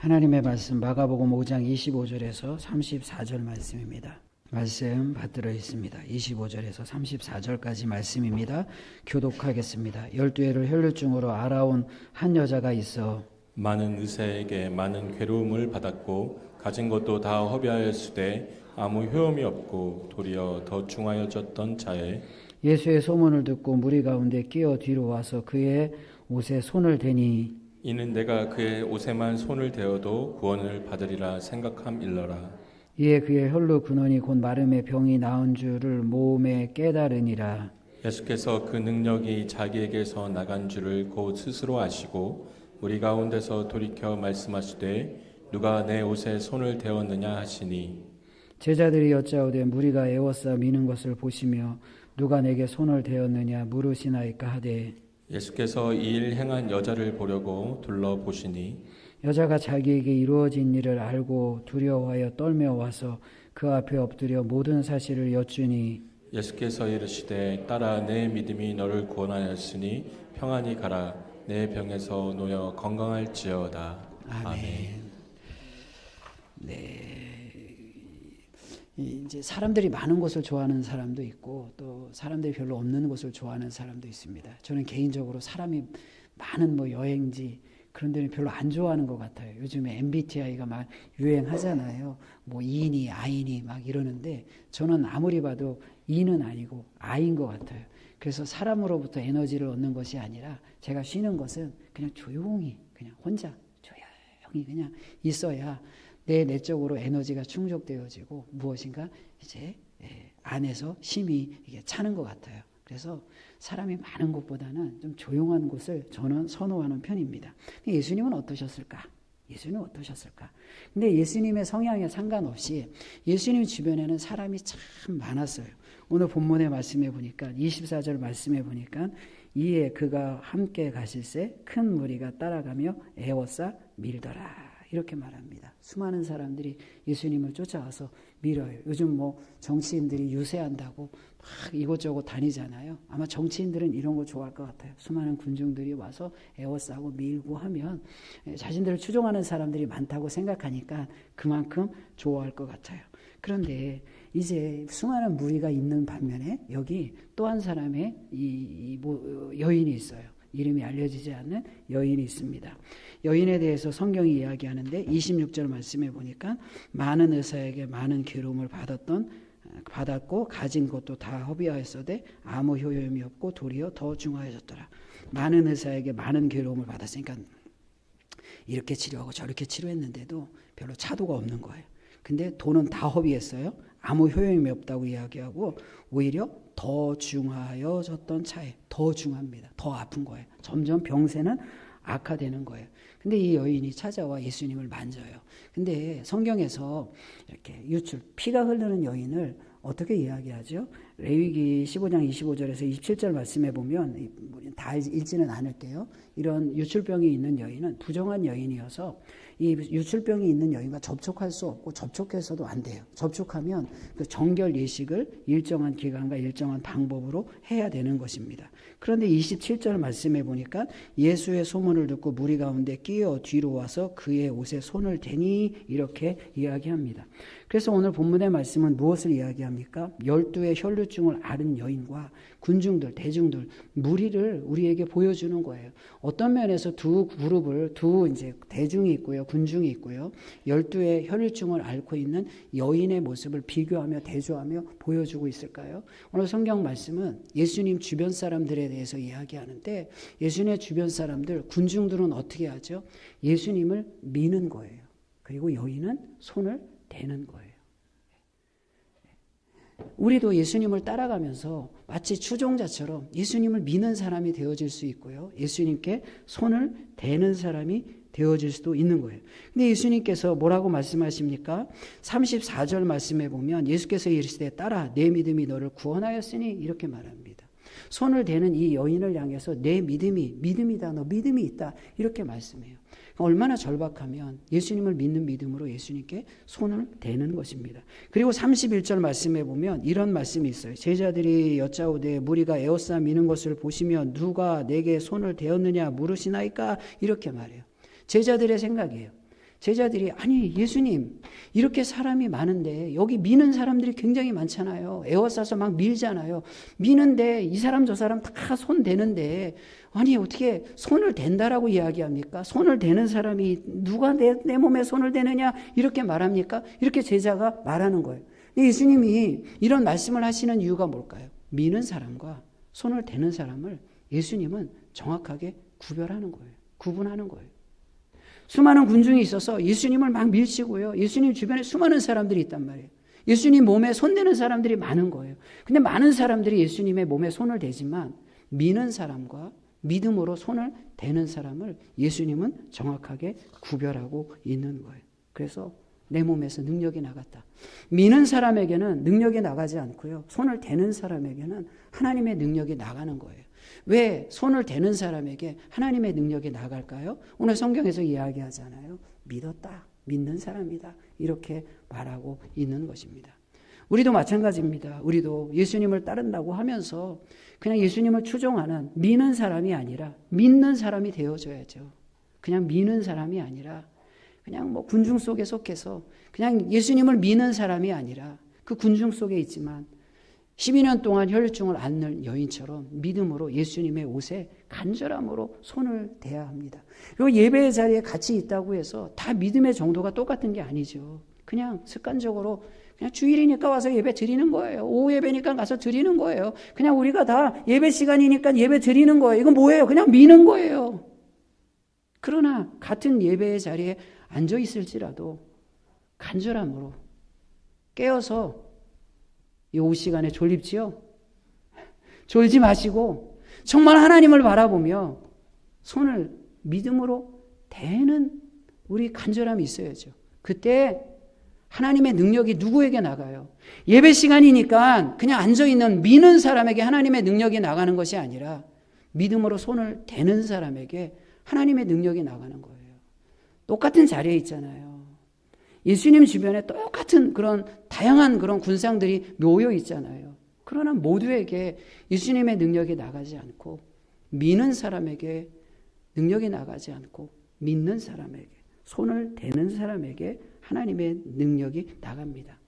하나님의 말씀 마가복음 5장 25절에서 34절 말씀입니다. 말씀 받들어 있습니다. 25절에서 34절까지 말씀입니다. 교독하겠습니다. 12해를 혈루증으로 앓아온 한 여자가 있어 많은 의사에게 많은 괴로움을 받았고 가진 것도 다 허비하였으되 아무 효험이 없고 도리어 더 중하여졌던 자에 예수의 소문을 듣고 무리 가운데 끼어 뒤로 와서 그의 옷에 손을 대니 이는 내가 그의 옷에만 손을 대어도 구원을 받으리라 생각함일러라. 이에 그의 혈루 근원이 곧 마름의 병이 나은 줄을 몸에 깨달으니라. 예수께서 그 능력이 자기에게서 나간 줄을 곧 스스로 아시고 우리 가운데서 돌이켜 말씀하시되 누가 내 옷에 손을 대었느냐 하시니 제자들이 여짜오되 무리가 애워싸 미는 것을 보시며 누가 내게 손을 대었느냐 물으시나이까 하되 예수께서 이 일 행한 여자를 보려고 둘러보시니 여자가 자기에게 이루어진 일을 알고 두려워하여 떨며 와서 그 앞에 엎드려 모든 사실을 여쭈니 예수께서 이르시되 딸아 내 믿음이 너를 구원하였으니 평안히 가라 내 병에서 놓여 건강할지어다. 아멘. 이제 사람들이 많은 곳을 좋아하는 사람도 있고 또 사람들이 별로 없는 곳을 좋아하는 사람도 있습니다. 저는 개인적으로 사람이 많은 여행지 그런 데는 별로 안 좋아하는 것 같아요. 요즘에 MBTI가 막 유행하잖아요. E인이 I인이 막 이러는데 저는 아무리 봐도 E는 아니고 I인 것 같아요. 그래서 사람으로부터 에너지를 얻는 것이 아니라 제가 쉬는 것은 그냥 조용히 그냥 혼자 조용히 그냥 있어야 내 내적으로 에너지가 충족되어지고 무엇인가 이제 안에서 힘이 이게 차는 것 같아요. 그래서 사람이 많은 곳보다는 좀 조용한 곳을 저는 선호하는 편입니다. 예수님은 어떠셨을까? 예수님은 어떠셨을까? 근데 예수님의 성향에 상관없이 예수님 주변에는 사람이 참 많았어요. 오늘 본문의 말씀에 보니까 24절 말씀에 보니까 이에 그가 함께 가실새 큰 무리가 따라가며 애워싸 밀더라. 이렇게 말합니다. 수많은 사람들이 예수님을 쫓아와서 밀어요. 요즘 정치인들이 유세한다고 막 이곳저곳 다니잖아요. 아마 정치인들은 이런 거 좋아할 것 같아요. 수많은 군중들이 와서 에워싸고 밀고 하면 자신들을 추종하는 사람들이 많다고 생각하니까 그만큼 좋아할 것 같아요. 그런데 이제 수많은 무리가 있는 반면에 여기 또 한 사람의 여인이 있어요. 이름이 알려지지 않는 여인이 있습니다. 여인에 대해서 성경이 이야기하는데 26절 말씀에 보니까 많은 의사에게 많은 괴로움을 받았고 가진 것도 다 허비하였으되 아무 효용이 없고 도리어 더 중하여졌더라. 많은 의사에게 많은 괴로움을 받았으니까 이렇게 치료하고 저렇게 치료했는데도 별로 차도가 없는 거예요. 근데 돈은 다 허비했어요. 아무 효용이 없다고 이야기하고 오히려 더 중하여졌던 차에 더 중합니다. 더 아픈 거예요. 점점 병세는 악화되는 거예요. 근데 이 여인이 찾아와 예수님을 만져요. 근데 성경에서 이렇게 피가 흐르는 여인을 어떻게 이야기하죠? 레위기 15장 25절에서 27절 말씀에 보면 다 읽지는 않을게요. 이런 유출병이 있는 여인은 부정한 여인이어서 이 유출병이 있는 여인과 접촉할 수 없고 접촉해서도 안 돼요. 접촉하면 그 정결 예식을 일정한 기간과 일정한 방법으로 해야 되는 것입니다. 그런데 27절 말씀에 보니까 예수의 소문을 듣고 무리 가운데 끼어 뒤로 와서 그의 옷에 손을 대니 이렇게 이야기합니다. 그래서 오늘 본문의 말씀은 무엇을 이야기합니까? 12의 혈루증을 앓은 여인과 군중들, 대중들, 무리를 우리에게 보여주는 거예요. 어떤 면에서 두 그룹을, 이제 대중이 있고요, 군중이 있고요, 12의 혈루증을 앓고 있는 여인의 모습을 비교하며 대조하며 보여주고 있을까요? 오늘 성경 말씀은 예수님 주변 사람들에 대해서 이야기하는데 예수님의 주변 사람들, 군중들은 어떻게 하죠? 예수님을 미는 거예요. 그리고 여인은 손을 대는 거예요. 우리도 예수님을 따라가면서 마치 추종자처럼 예수님을 믿는 사람이 되어질 수 있고요. 예수님께 손을 대는 사람이 되어질 수도 있는 거예요. 근데 예수님께서 뭐라고 말씀하십니까? 34절 말씀에 보면 예수께서 이르시되 딸아 내 믿음이 너를 구원하였으니 이렇게 말합니다. 손을 대는 이 여인을 향해서 내 믿음이다. 너 믿음이 있다. 이렇게 말씀해요. 얼마나 절박하면 예수님을 믿는 믿음으로 예수님께 손을 대는 것입니다. 그리고 31절 말씀에 보면 이런 말씀이 있어요. 제자들이 여짜오되 무리가 에워싸 미는 것을 보시며 누가 내게 손을 대었느냐 물으시나이까 이렇게 말해요. 제자들의 생각이에요. 제자들이 아니 예수님 이렇게 사람이 많은데 여기 미는 사람들이 굉장히 많잖아요. 에워싸서 막 밀잖아요. 미는데 이 사람 저 사람 다 손 대는데 아니 어떻게 손을 댄다라고 이야기합니까? 손을 대는 사람이 누가 내 몸에 손을 대느냐 이렇게 말합니까? 이렇게 제자가 말하는 거예요. 예수님이 이런 말씀을 하시는 이유가 뭘까요? 미는 사람과 손을 대는 사람을 예수님은 정확하게 구별하는 거예요. 구분하는 거예요. 수많은 군중이 있어서 예수님을 막 밀치고요. 예수님 주변에 수많은 사람들이 있단 말이에요. 예수님 몸에 손대는 사람들이 많은 거예요. 근데 많은 사람들이 예수님의 몸에 손을 대지만 미는 사람과 믿음으로 손을 대는 사람을 예수님은 정확하게 구별하고 있는 거예요. 그래서 내 몸에서 능력이 나갔다. 미는 사람에게는 능력이 나가지 않고요. 손을 대는 사람에게는 하나님의 능력이 나가는 거예요. 왜 손을 대는 사람에게 하나님의 능력이 나갈까요? 오늘 성경에서 이야기하잖아요. 믿었다. 믿는 사람이다. 이렇게 말하고 있는 것입니다. 우리도 마찬가지입니다. 우리도 예수님을 따른다고 하면서 그냥 예수님을 추종하는 미는 사람이 아니라 믿는 사람이 되어줘야죠. 그냥 미는 사람이 아니라 그냥 뭐 군중 속에 속해서 그냥 예수님을 미는 사람이 아니라 그 군중 속에 있지만 12년 동안 혈류증을 앓는 여인처럼 믿음으로 예수님의 옷에 간절함으로 손을 대야 합니다. 그리고 예배의 자리에 같이 있다고 해서 다 믿음의 정도가 똑같은 게 아니죠. 그냥 습관적으로 그냥 주일이니까 와서 예배 드리는 거예요. 오후 예배니까 가서 드리는 거예요. 그냥 우리가 다 예배 시간이니까 예배 드리는 거예요. 이건 뭐예요? 그냥 미는 거예요. 그러나 같은 예배의 자리에 앉아 있을지라도 간절함으로 깨어서 이 오후 시간에 졸립지요? 졸지 마시고 정말 하나님을 바라보며 손을 믿음으로 대는 우리 간절함이 있어야죠. 그때 하나님의 능력이 누구에게 나가요? 예배 시간이니까 그냥 앉아있는 미는 사람에게 하나님의 능력이 나가는 것이 아니라 믿음으로 손을 대는 사람에게 하나님의 능력이 나가는 거예요. 똑같은 자리에 있잖아요. 예수님 주변에 똑같은 그런 다양한 그런 군상들이 놓여 있잖아요. 그러나 모두에게 예수님의 능력이 나가지 않고 미는 사람에게 능력이 나가지 않고 믿는 사람에게 손을 대는 사람에게 하나님의 능력이 나갑니다.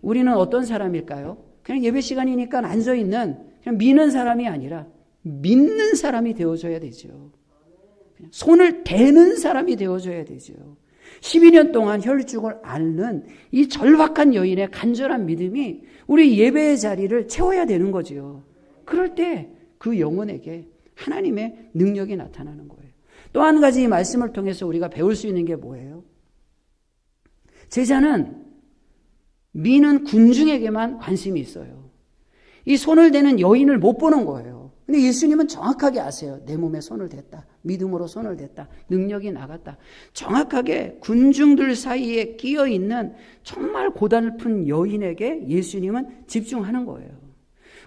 우리는 어떤 사람일까요? 그냥 예배 시간이니까 앉아있는 그냥 미는 사람이 아니라 믿는 사람이 되어줘야 되죠. 그냥 손을 대는 사람이 되어줘야 되죠. 12년 동안 혈류증을 앓는 이 절박한 여인의 간절한 믿음이 우리 예배의 자리를 채워야 되는 거죠. 그럴 때 그 영혼에게 하나님의 능력이 나타나는 거예요. 또 한 가지 이 말씀을 통해서 우리가 배울 수 있는 게 뭐예요? 제자는 미는 군중에게만 관심이 있어요. 이 손을 대는 여인을 못 보는 거예요. 근데 예수님은 정확하게 아세요. 내 몸에 손을 댔다. 믿음으로 손을 댔다. 능력이 나갔다. 정확하게 군중들 사이에 끼어 있는 정말 고단픈 여인에게 예수님은 집중하는 거예요.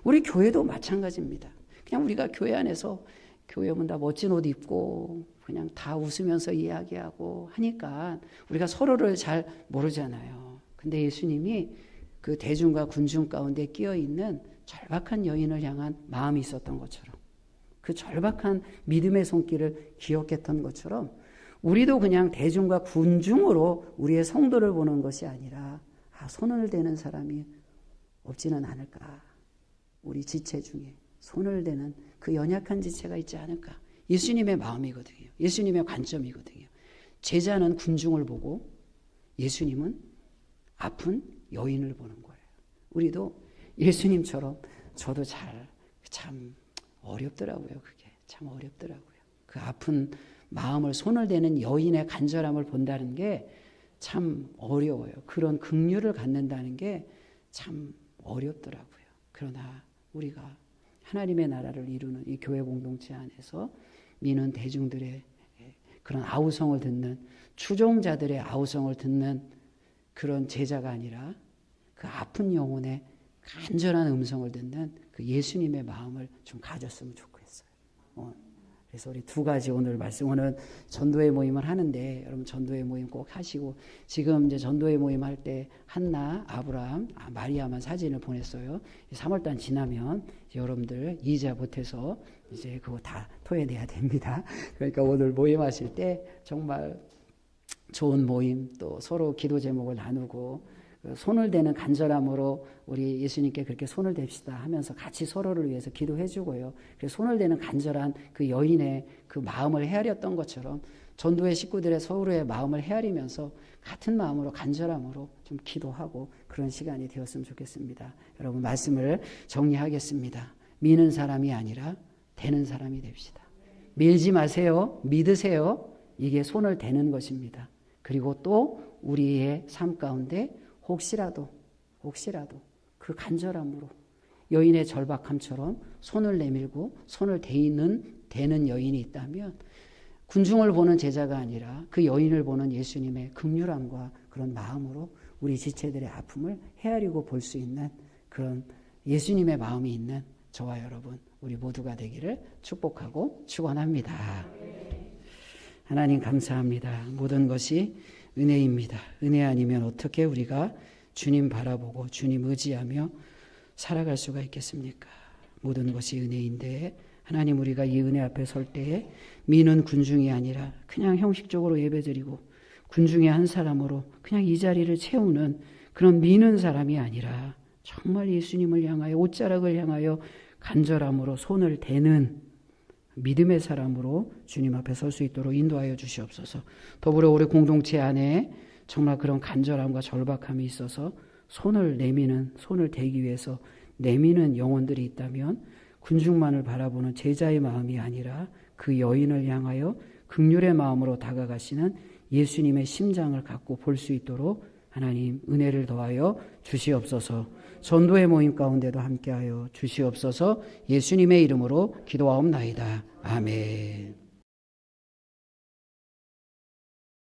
우리 교회도 마찬가지입니다. 그냥 우리가 교회 안에서 교회 오면 다 멋진 옷 입고 그냥 다 웃으면서 이야기하고 하니까 우리가 서로를 잘 모르잖아요. 근데 예수님이 그 대중과 군중 가운데 끼어 있는 절박한 여인을 향한 마음이 있었던 것처럼 그 절박한 믿음의 손길을 기억했던 것처럼 우리도 그냥 대중과 군중으로 우리의 성도를 보는 것이 아니라 손을 대는 사람이 없지는 않을까. 우리 지체 중에 손을 대는 그 연약한 지체가 있지 않을까. 예수님의 마음이거든요. 예수님의 관점이거든요. 제자는 군중을 보고 예수님은 아픈 여인을 보는 거예요. 우리도 예수님처럼 저도 참 어렵더라고요. 그게 참 어렵더라고요. 그 아픈 마음을 손을 대는 여인의 간절함을 본다는 게 참 어려워요. 그런 긍휼을 갖는다는 게 참 어렵더라고요. 그러나 우리가 하나님의 나라를 이루는 이 교회 공동체 안에서 미는 대중들의 그런 아우성을 듣는 추종자들의 아우성을 듣는 그런 제자가 아니라 그 아픈 영혼의 간절한 음성을 듣는 그 예수님의 마음을 좀 가졌으면 좋겠어요. 그래서 우리 두 가지 오늘 말씀, 오늘 전도회 모임을 하는데 여러분 전도회 모임 꼭 하시고 지금 이제 전도회 모임 할 때 한나, 아브라함, 마리아만 사진을 보냈어요. 3월달 지나면 여러분들 이자 보태서 이제 그거 다 토해내야 됩니다. 그러니까 오늘 모임하실 때 정말 좋은 모임, 또 서로 기도 제목을 나누고 손을 대는 간절함으로 우리 예수님께 그렇게 손을 댑시다 하면서 같이 서로를 위해서 기도해 주고요. 그래서 손을 대는 간절한 그 여인의 그 마음을 헤아렸던 것처럼 전도의 식구들의 서로의 마음을 헤아리면서 같은 마음으로 간절함으로 좀 기도하고 그런 시간이 되었으면 좋겠습니다. 여러분, 말씀을 정리하겠습니다. 미는 사람이 아니라 대는 사람이 됩시다. 밀지 마세요. 믿으세요. 이게 손을 대는 것입니다. 그리고 또 우리의 삶 가운데 혹시라도 그 간절함으로 여인의 절박함처럼 손을 내밀고 손을 대는 여인이 있다면 군중을 보는 제자가 아니라 그 여인을 보는 예수님의 긍휼함과 그런 마음으로 우리 지체들의 아픔을 헤아리고 볼 수 있는 그런 예수님의 마음이 있는 저와 여러분 우리 모두가 되기를 축복하고 축원합니다. 하나님 감사합니다. 모든 것이 은혜입니다. 은혜 아니면 어떻게 우리가 주님 바라보고 주님 의지하며 살아갈 수가 있겠습니까? 모든 것이 은혜인데 하나님, 우리가 이 은혜 앞에 설 때에 미는 군중이 아니라 그냥 형식적으로 예배드리고 군중의 한 사람으로 그냥 이 자리를 채우는 그런 미는 사람이 아니라 정말 예수님을 향하여 옷자락을 향하여 간절함으로 손을 대는 믿음의 사람으로 주님 앞에 설 수 있도록 인도하여 주시옵소서. 더불어 우리 공동체 안에 정말 그런 간절함과 절박함이 있어서 손을 대기 위해서 내미는 영혼들이 있다면 군중만을 바라보는 제자의 마음이 아니라 그 여인을 향하여 긍휼의 마음으로 다가가시는 예수님의 심장을 갖고 볼 수 있도록 하나님 은혜를 더하여 주시옵소서. 전도의 모임 가운데도 함께하여 주시옵소서. 예수님의 이름으로 기도하옵나이다. 아멘.